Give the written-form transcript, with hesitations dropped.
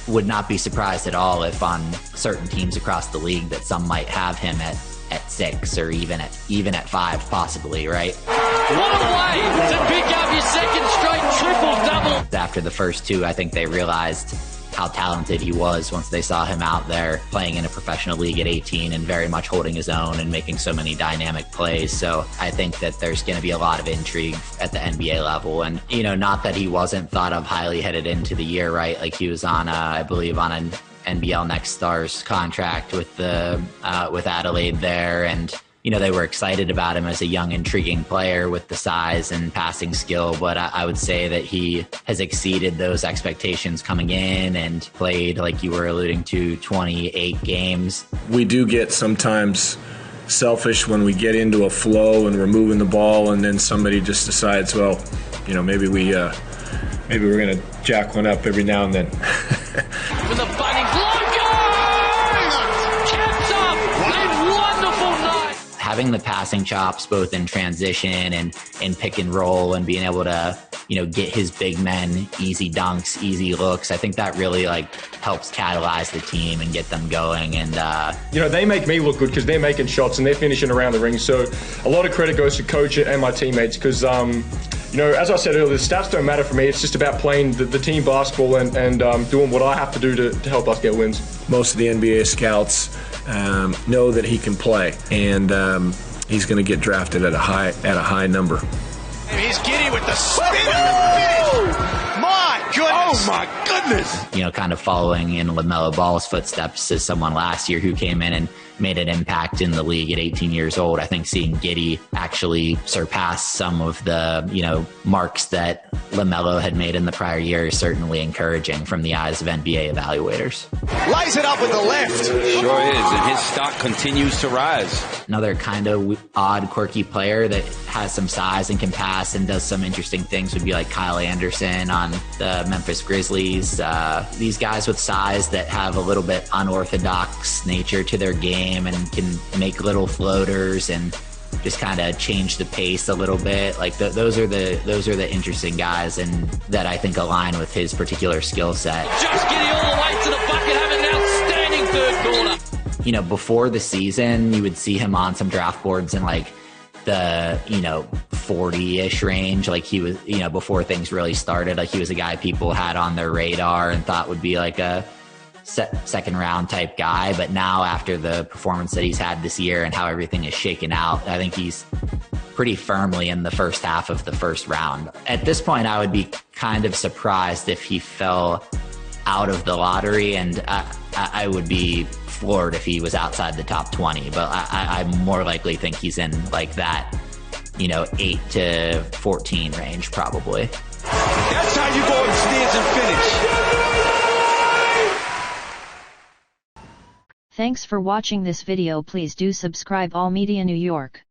would not be surprised at all if on certain teams across the league that some might have him at 6 or even at 5 possibly, right? What a way to pick up your second straight triple-double. After the first 2, I think they realized how talented he was once they saw him out there playing in a professional league at 18 and very much holding his own and making so many dynamic plays. So I think that there's going to be a lot of intrigue at the NBA level. And, you know, not that he wasn't thought of highly headed into the year, right? Like he was on, I believe, on an NBL Next Stars contract with Adelaide there. And, you know, they were excited about him as a young, intriguing player with the size and passing skill. But I would say that he has exceeded those expectations coming in and played, like you were alluding to, 28 games. We do get sometimes selfish when we get into a flow and we're moving the ball and then somebody just decides, well, you know, maybe we're going to jack one up every now and then. With a fighting blocker! Caps up! A wonderful night! Having the passing chops both in transition and in pick and roll and being able to, you know, get his big men easy dunks, easy looks, I think that really like helps catalyze the team and get them going. And you know, they make me look good because they're making shots and they're finishing around the ring. So a lot of credit goes to coach and my teammates because you know, as I said earlier, the stats don't matter for me. It's just about playing the team basketball and doing what I have to do to help us get wins. Most of the NBA scouts know that he can play, and he's going to get drafted at a high number. And here's Giddey with the spin and the finish. My goodness. Oh, my goodness. You know, kind of following in LaMelo Ball's footsteps as someone last year who came in and made an impact in the league at 18 years old. I think seeing Giddey actually surpass some of the, you know, marks that LaMelo had made in the prior year is certainly encouraging from the eyes of NBA evaluators. Lays it up with the left. Sure is, and his stock continues to rise. Another kind of odd, quirky player that has some size and can pass and does some interesting things would be like Kyle Anderson on the Memphis Grizzlies. These guys with size that have a little bit unorthodox nature to their game and can make little floaters and just kind of change the pace a little bit. Like those are the interesting guys and that I think align with his particular skill set. Josh Giddey all the way to the bucket, having an outstanding third quarter. You know, before the season, you would see him on some draft boards in like the, you know, 40-ish range. Like he was, you know, before things really started, like he was a guy people had on their radar and thought would be like a second round type guy. But now after the performance that he's had this year and how everything is shaken out, I think he's pretty firmly in the first half of the first round. At this point, I would be kind of surprised if he fell out of the lottery, and I would be floored if he was outside the top 20, but I more likely think he's in like that, you know, 8 to 14 range probably. That's how you go upstairs and finish. Thanks for watching this video. Please do subscribe All Media New York.